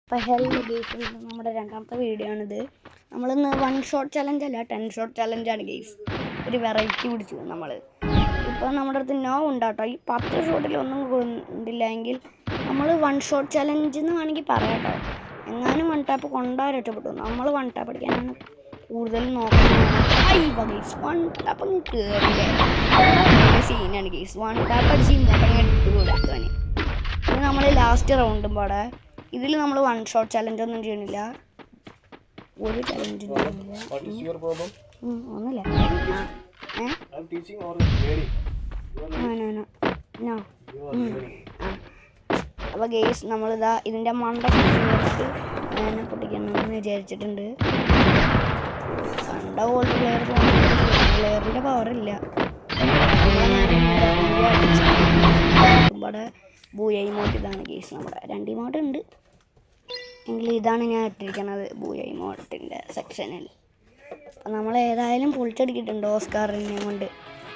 അപ്പോൾ hello guys, നമ്മുടെ രണ്ടാമത്തെ വീഡിയോ ആണിത്. നമ്മളിന്ന് 1 ഷോട്ട് ചലഞ്ച് അല്ല, 10 ഷോട്ട് ചലഞ്ചാണ് ഗെയ്സ്. ഒരു വെറൈറ്റി പിടിച്ചു നമ്മൾ. ഇപ്പോൾ നമ്മുടെ അടുത്ത് നോ ഉണ്ടാട്ടോ. ഈ 10 ഷോട്ടിലൊന്നും കൊണ്ടില്ല എങ്കിൽ നമ്മൾ 1 ഷോട്ട് ചലഞ്ച് എന്ന് വേണമെങ്കിൽ പറയാം കേട്ടോ. എങ്ങാനും 1 ടാപ്പ് കൊണ്ടാൽ രക്ഷപ്പെട്ടു. നമ്മൾ 1 ടാപ്പ് അടിക്കാനാണ് കൂടുതലും നോക്കുന്നത്. ഗെയ്സ് 1 ടാപ്പ് അങ്ങ് കയറില്ലേ, സീനാണ് ഗെയ്സ്. 1 ടാപ്പ് അടിച്ച് ഇങ്ങോട്ട് അങ്ങ് എടുത്ത് കൊടുക്കാന്. ഇനി നമ്മൾ ലാസ്റ്റ് റൗണ്ടും പാടെ ഇതിൽ നമ്മൾ 1 ഷോട്ട് ചലഞ്ച് ഒന്നും ചെയ്യണില്ല, ഒരു ചലഞ്ചും ഒന്നുമില്ല. അപ്പോൾ ഗെയ്സ് നമ്മളിതാ ഇതിൻ്റെ മണ്ട ഞാൻ പൊട്ടിക്കണമെന്ന് വിചാരിച്ചിട്ടുണ്ട്. കണ്ട ഓൾഡ് പ്ലെയറിൻ്റെ പവറില്ല. ഇവിടെ ബൂയ ഇമോട്ട് ഇതാണ് ഗെയ്സ്. നമ്മുടെ 2 ഇമോട്ട് ഉണ്ട് എങ്കിൽ ഇതാണ് ഞാൻ ഇട്ടിരിക്കുന്നത് ബൂയ ഇമോട്ടിൻ്റെ സെക്ഷനിൽ. അപ്പം നമ്മൾ ഏതായാലും പൊളിച്ചടിക്കിട്ടുണ്ട് ഓസ്കാറിനെ കൊണ്ട്.